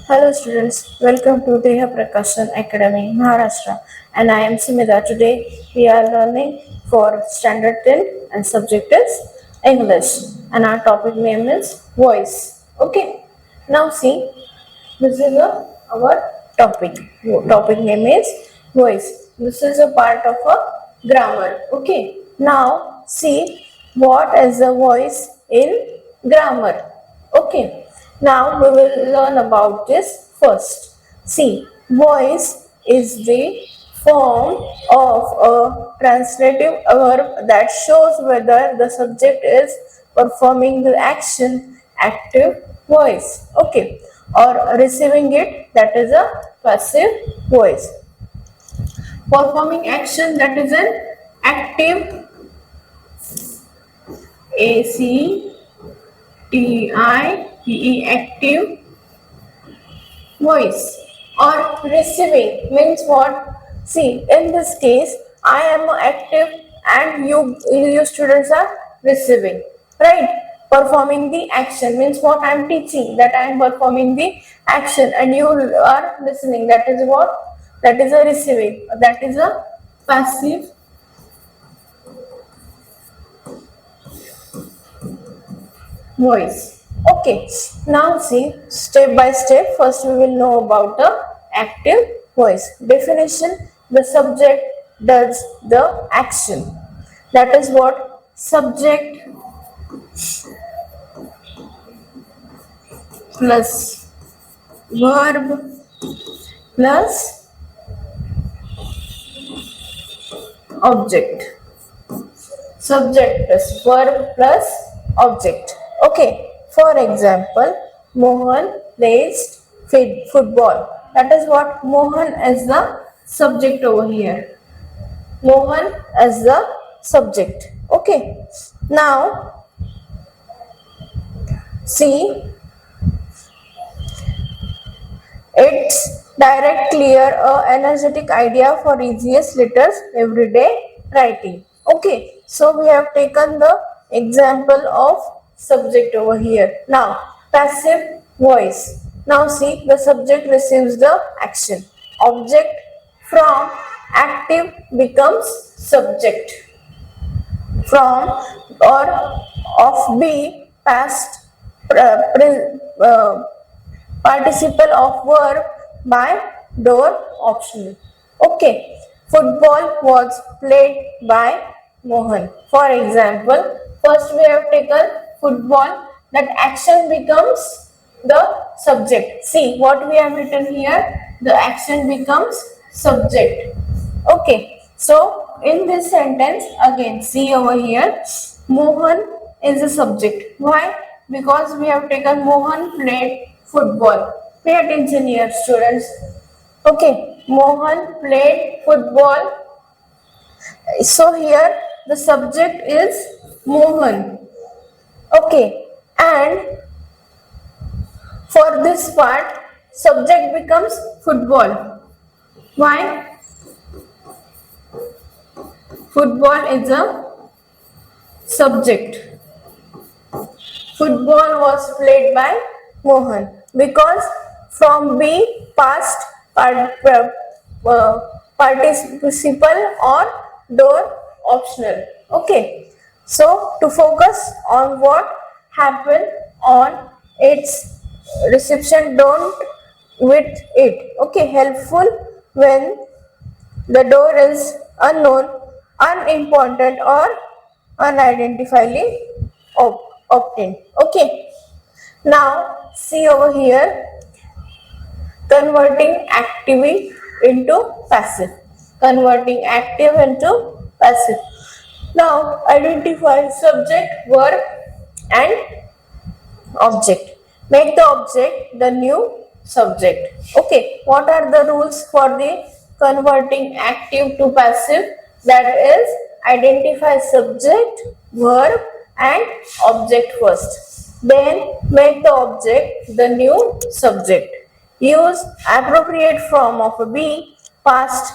Hello students, welcome to Deha Prakashan Academy, Maharashtra, and I am Simida. Today we are learning for Standard 10 and subject is English, and our topic name is voice. Okay, now see, this is our topic. Topic name is voice. This is a part of a grammar. Okay, now see what is the voice in grammar. Okay, now we will learn about this first. See, voice is the form of a translative verb that shows whether the subject is performing the action, active voice, okay, or receiving it, that is a passive voice. Performing action, that is an active, ACTIVE, active voice. Or receiving means what? See, in this case, I am active and you students are receiving, right? Performing the action means what? I am teaching, that I am performing the action, and you are listening, that is what? That is a receiving, that is a passive voice. Okay, now see, step by step, first we will know about the active voice. Definition: the subject does the action. That is what? Subject plus verb plus object. Subject plus verb plus object. Okay, for example, Mohan plays football. That is what? Mohan is the subject over here. Mohan as the subject. Okay, now see, it's direct, clear, energetic idea for easiest letters everyday writing. Okay, so we have taken the example of subject over here. Now, passive voice. Now see, the subject receives the action. Object from active becomes subject. From or of be past participle of verb by door optional. Okay, football was played by Mohan. For example, first we have taken football, that action becomes the subject. See what we have written here, the action becomes subject. Okay, so in this sentence, again see over here, Mohan is the subject. Why? Because we have taken Mohan played football. Pay attention here, students. Okay, Mohan played football. So here the subject is Mohan. Okay, and for this part, subject becomes football. Why? Football is a subject. Football was played by Mohan because from B past participle or door optional. Okay, so to focus on what happened on its reception, don't with it. Okay, helpful when the door is unknown, unimportant, or unidentifiably obtained. Okay, now see over here, converting active into passive. Converting active into passive. Now identify subject, verb, and object. Make the object the new subject. Okay, what are the rules for the converting active to passive? That is, identify subject, verb, and object first. Then make the object the new subject. Use appropriate form of a be past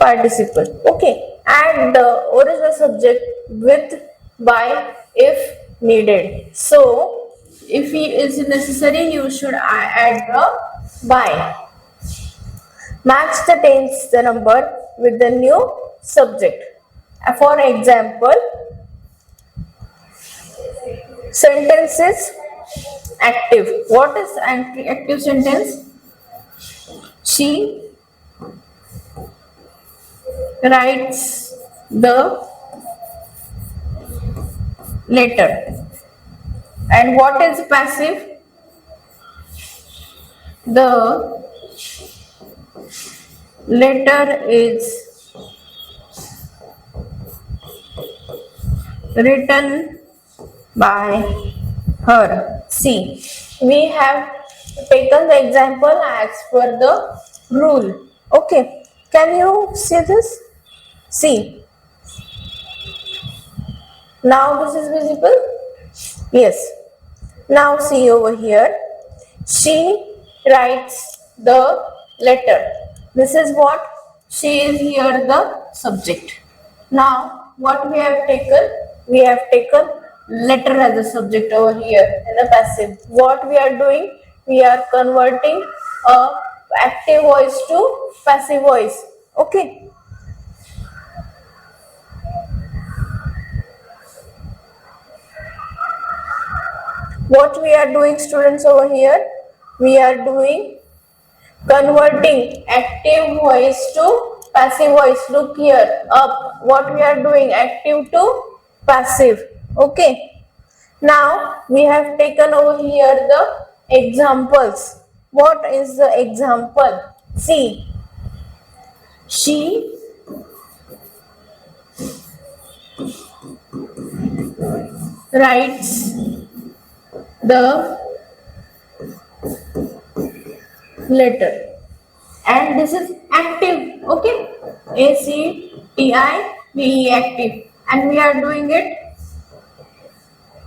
participle. Okay, add the original subject with by if needed. So If he is necessary, you should add the by. Match the tense number with the new subject. For example, sentence is active. What is active sentence? She writes the letter. And what is passive? The letter is written by her. See, we have taken the example as per the rule. Okay, can you see this? See, now this is visible? Yes. Now see over here. She writes the letter. This is what? She is here the subject. Now what we have taken? We have taken letter as a subject over here in the passive. What we are doing? We are converting a active voice to passive voice. Okay. What we are doing, students, over here? We are doing converting active voice to passive voice. Look here, up. What we are doing? Active to passive. Okay. Now we have taken over here the examples. What is the example? See, she writes the letter, and this is active. Okay, active, active, and we are doing it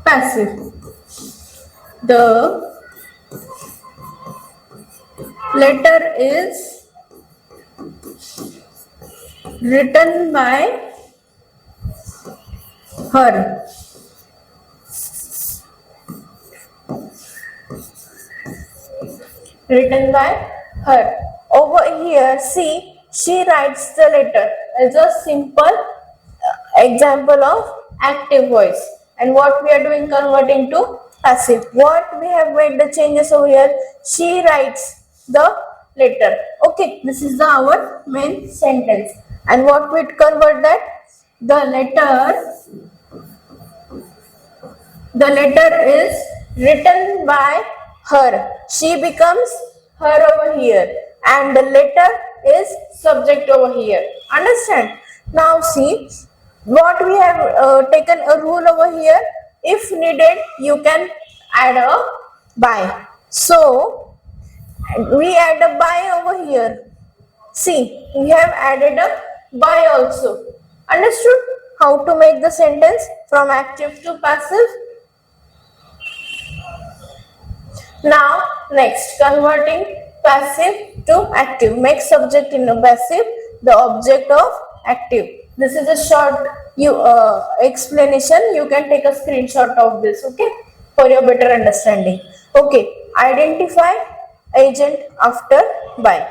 passive. The letter is written by her. Written by her. Over here, see, she writes the letter. It's a simple example of active voice. And what we are doing, converting to passive. What we have made the changes over here? She writes the letter. Okay, this is our main sentence. And what we convert that? The letter is written by her. She becomes her over here, and the letter is subject over here. Understand? Now see, what we have taken a rule over here. If needed, you can add a by. So we add a by over here. See, we have added a by also. Understood how to make the sentence from active to passive? Now next, converting passive to active. Make subject in a passive, the object of active. This is a short explanation. You can take a screenshot of this, okay, for your better understanding. Okay, identify agent after by.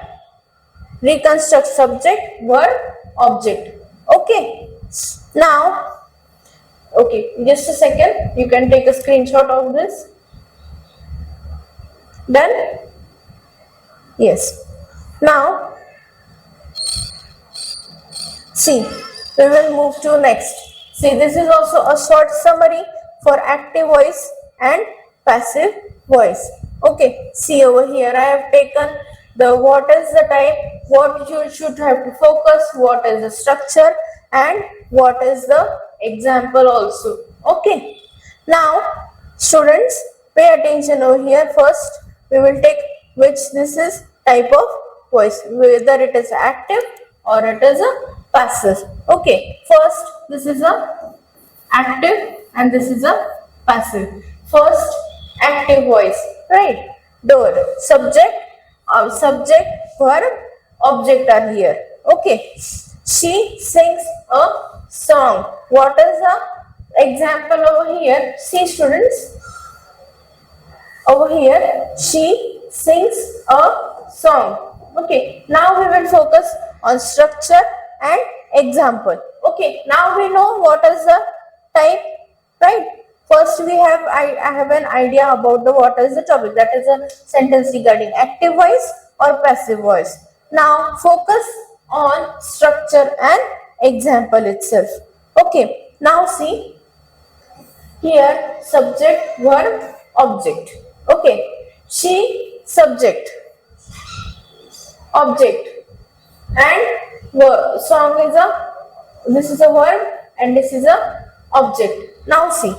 Reconstruct subject, verb, object. Okay, now, okay, just a second. You can take a screenshot of this. Done? Yes. Now, see, we will move to next. See, this is also a short summary for active voice and passive voice. Okay, see over here, I have taken the what is the type, what you should have to focus, what is the structure, and what is the example also. Okay, now students, pay attention over here. First, we will take which this is type of voice, whether it is active or it is a passive. Okay, first this is a active and this is a passive. First, active voice, right? Door, subject, subject, verb, object are here. Okay, she sings a song. What is the example over here? See students, Over here, she sings a song. Okay, now we will focus on structure and example. Okay, now we know what is the type, right? First, I have an idea about the what is the topic, that is a sentence regarding active voice or passive voice. Now focus on structure and example itself. Okay, now see here subject, verb, object. Okay, she subject, object, and song is a, this is a verb and this is a object. Now see,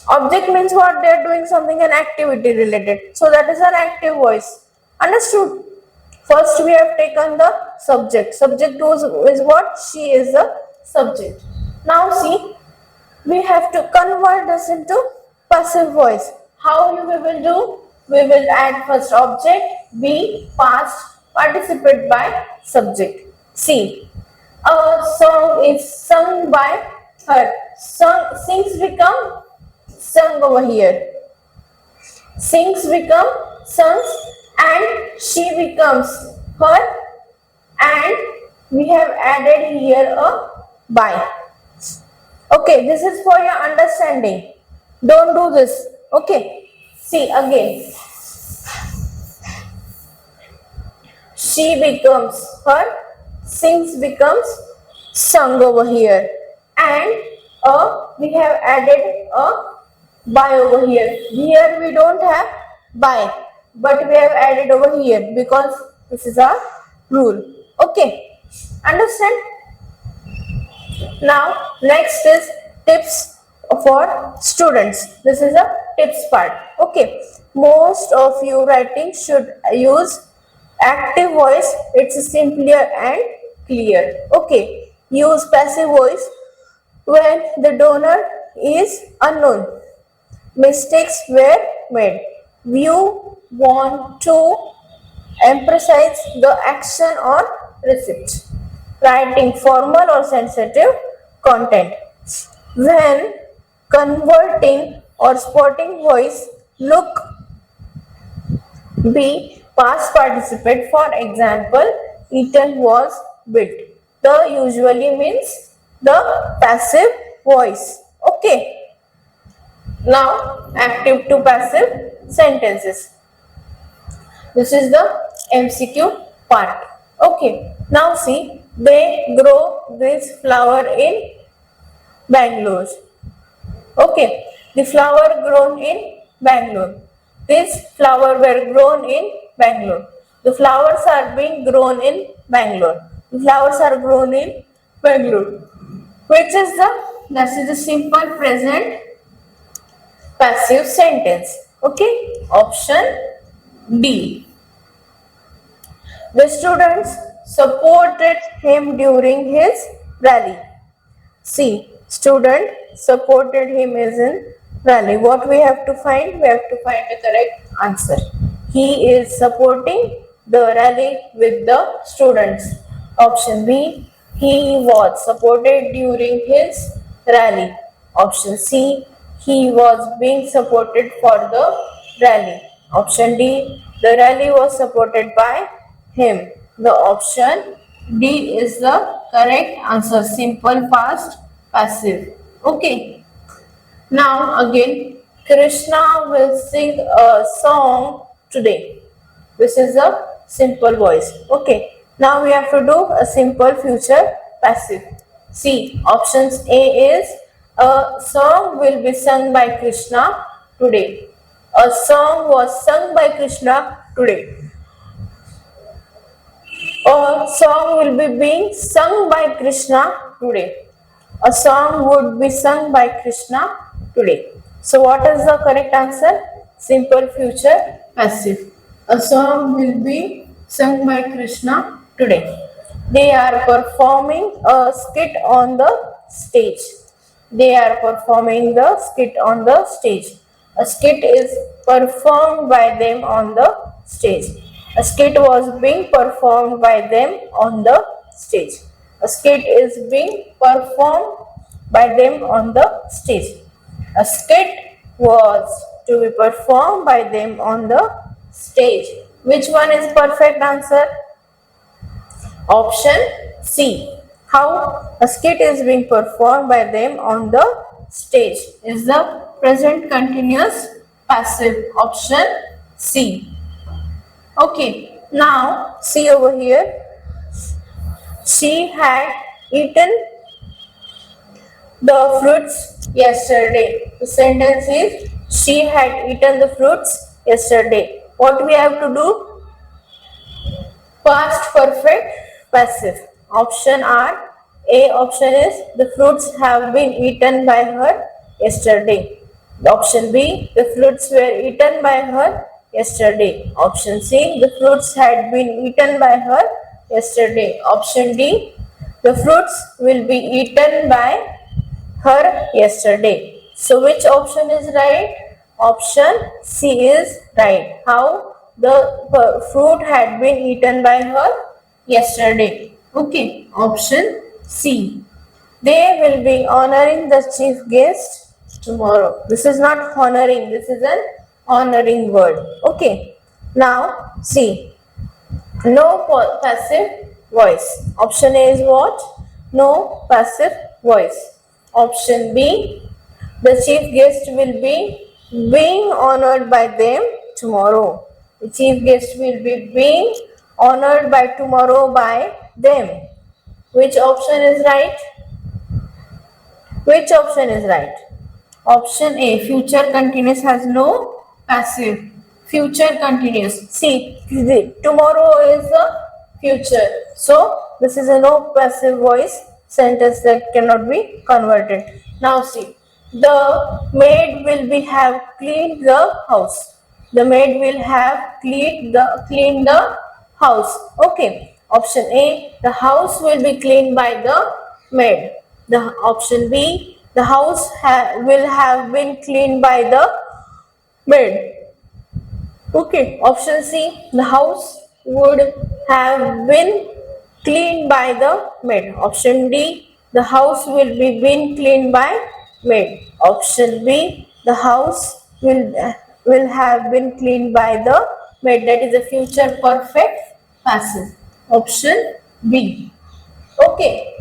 object means what, they are doing something, an activity related, so that is an active voice. Understood? First we have taken the subject. Subject is what, she is the subject. Now see, we have to convert this into passive voice. How we will do? We will add first object, be past participated by subject. See, a song is sung by her. Sings become sung over here. Sings become sung and she becomes her, and we have added here a by. Okay, this is for your understanding. Don't do this. Okay, see again. She becomes her, sings becomes sung over here, and we have added a by over here. Here we don't have by, but we have added over here because this is our rule. Okay, understand? Now next is tips for students. This is a tips part. Okay, most of you writing should use active voice. It's simpler and clear. Okay, use passive voice when the donor is unknown. Mistakes were made. You want to emphasize the action or receipt. Writing formal or sensitive content. When converting or spotting voice, look be past participant. For example, eaten was built. The usually means the passive voice. Okay. Now active to passive sentences. This is the MCQ part. Okay. Now see, they grow this flower in Bangalore. Okay, the flower grown in Bangalore. This flower were grown in Bangalore. The flowers are being grown in Bangalore. The flowers are grown in Bangalore. Which is the simple present passive sentence. Okay, option D. The students supported him during his rally. See, student supported him is in rally. What we have to find? We have to find the correct answer. He is supporting the rally with the students. Option B. He was supported during his rally. Option C. He was being supported for the rally. Option D. The rally was supported by him. The option D is the correct answer. Simple past passive. Okay. Now again, Krishna will sing a song today. This is a simple voice. Okay. Now we have to do a simple future passive. See, options A is a song will be sung by Krishna today. A song was sung by Krishna today. A song will be being sung by Krishna today. A song would be sung by Krishna today. So what is the correct answer? Simple future passive. A song will be sung by Krishna today. They are performing a skit on the stage. They are performing the skit on the stage. A skit is performed by them on the stage. A skit was being performed by them on the stage. A skit is being performed by them on the stage. A skit was to be performed by them on the stage. Which one is perfect answer? Option C. How a skit is being performed by them on the stage is the present continuous passive. Option C. Okay, now see over here. She had eaten the fruits yesterday. The sentence is she had eaten the fruits yesterday. What we have to do? Past perfect passive. Option R. A option is the fruits have been eaten by her yesterday. Option B. The fruits were eaten by her yesterday. Option C. The fruits had been eaten by her yesterday. Option D. The fruits will be eaten by her yesterday. So which option is right? Option C is right. How the fruit had been eaten by her yesterday. Okay, option C. They will be honoring the chief guest tomorrow. This is not honoring, this is an honoring word. Okay, now see. No passive voice. Option A is what? No passive voice. Option B. The chief guest will be being honored by them tomorrow. The chief guest will be being honored by tomorrow by them. Which option is right? Which option is right? Option A. Future continuous has no passive. Future continuous. See, tomorrow is the future. So, this is a no passive voice sentence that cannot be converted. Now see, the maid will be have cleaned the house. The maid will have cleaned the house. Okay. Option A, the house will be cleaned by the maid. The option B, the house will have been cleaned by the maid. Okay. Option C, the house would have been cleaned by the maid. Option D, the house will be been cleaned by maid. Option B, the house will have been cleaned by the maid. That is a future perfect passive. Option B. Okay.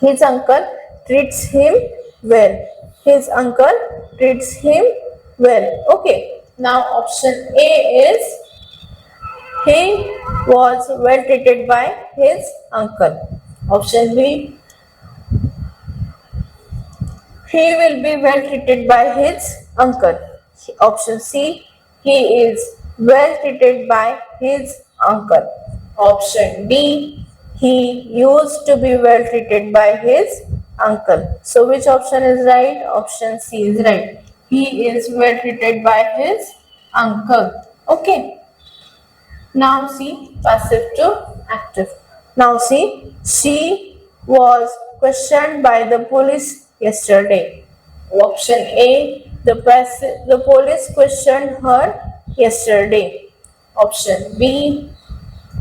His uncle treats him well. His uncle treats him well. Okay. Now option A is he was well treated by his uncle. Option B, he will be well treated by his uncle. Option C, he is well treated by his uncle. Option D, he used to be well treated by his uncle. So which option is right? Option C is right. He is well treated by his uncle. Okay. Now see passive to active. Now see, she was questioned by the police yesterday. Option A, the police questioned her yesterday. Option B,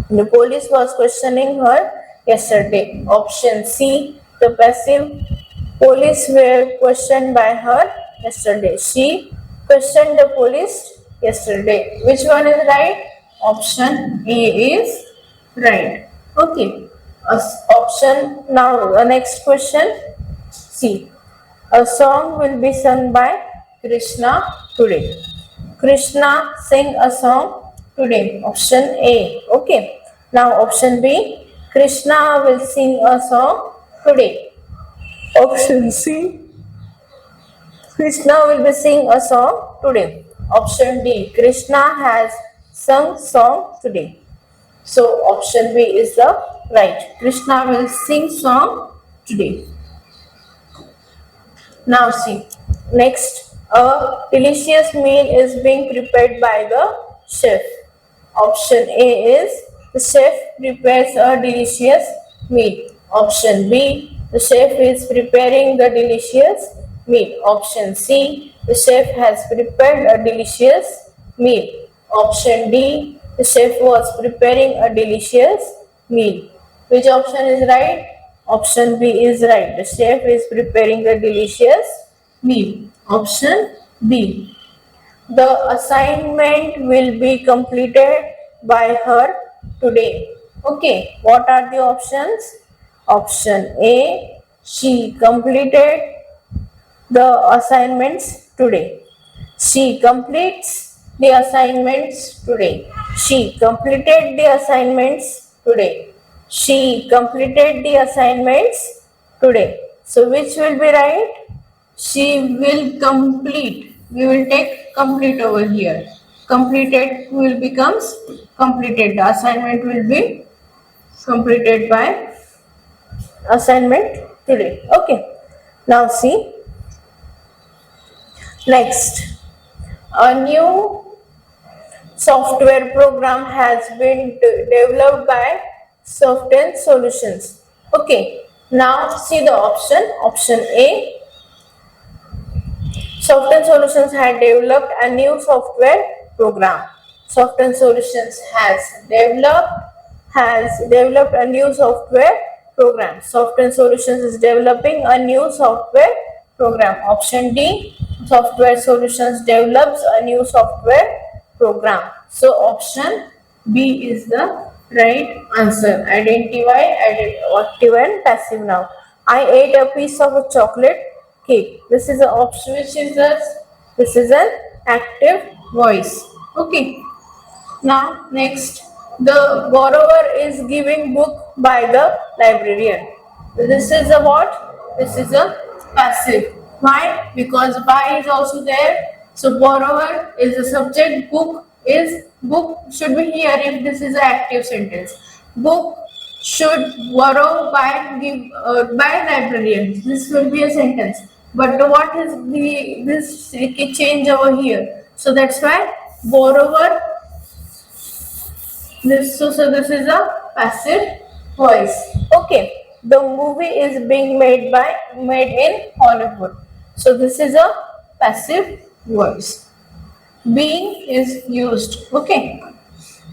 the police was questioning her yesterday. Option C, the passive police were questioned by her yesterday. She questioned the police yesterday. Which one is right? Option A is right. Okay. Option now the next question. See, a song will be sung by Krishna today. Krishna sing a song today. Option A. Okay. Now option B. Krishna will sing a song today. Option C. Krishna will be sing a song today. Option D. Krishna has sung song today. So option B is the right. Krishna will sing song today. Now see. Next, a delicious meal is being prepared by the chef. Option A is the chef prepares a delicious meal. Option B, the chef is preparing the delicious meal. Option C, the chef has prepared a delicious meal. Option D, the chef was preparing a delicious meal. Which option is right? Option B is right. The chef is preparing a delicious meal. Option B. The assignment will be completed by her today. Okay, what are the options? Option A, she completed the assignments today. She completes the assignments today. She completed the assignments today. She completed the assignments today. So which will be right? She will complete. We will take complete over here. Completed will becomes completed. The assignment will be completed by assignment today. Okay. Now see. Next. A new software program has been developed by Soften Solutions. Okay. Now see the option. Option A. Soften Solutions had developed a new software program. Soften Solutions has developed a new software program. Soften Solutions is developing a new software program. Option D. Software Solutions develops a new software program. So option B is the right answer. Identify active and passive noun. I ate a piece of a chocolate cake. This is an option. This is an active voice. Okay. Now next, the borrower is giving book by the librarian. This is a what? This is a passive. Why? Because by is also there. So borrower is the subject. Book should be here if this is an active sentence. Book should borrow by librarian. This will be a sentence. But what is this change over here? So that's why borrower this is a passive voice. Okay. The movie is being made in Hollywood. So this is a passive voice. Being is used. Okay.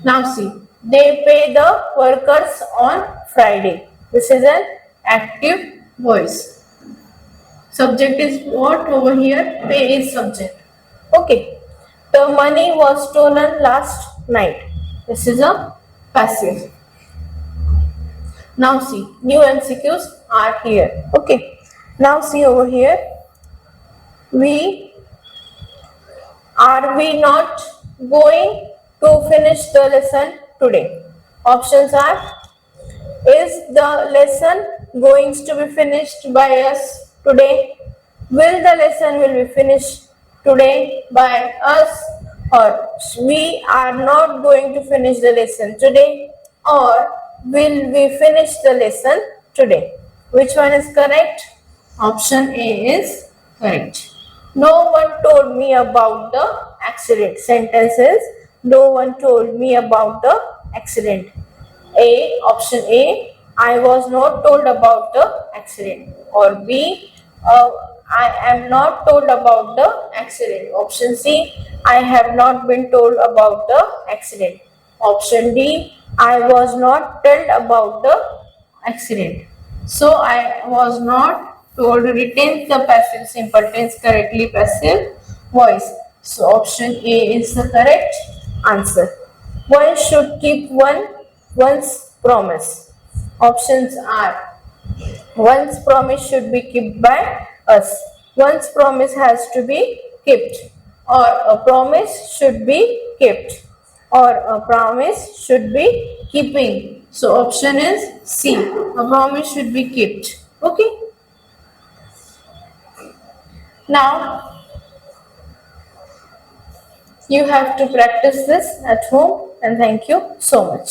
Now see. They pay the workers on Friday. This is an active voice. Subject is what over here? Pay is subject. Okay. The money was stolen last night. This is a passive. Now see, new MCQs are here. Okay. Now see over here. Are we not going to finish the lesson today? Options are: is the lesson going to be finished by us today? Will the lesson will be finished today by us? Or we are not going to finish the lesson today? Or will we finish the lesson today? Which one is correct? Option A is correct. No one told me about the accident. Sentence is: no one told me about the accident. Option A, I was not told about the accident. Or B, I am not told about the accident. Option C, I have not been told about the accident. Option D, I was not told about the accident. So I was not told retains the passive simple tense correctly, passive voice. So option A is the correct answer. One should keep one's promise. Options are: one's promise should be kept by us. One's promise has to be kept. Or a promise should be kept. Or a promise should be keeping. So option is C. A promise should be kept. Okay. Now you have to practice this at home, and thank you so much.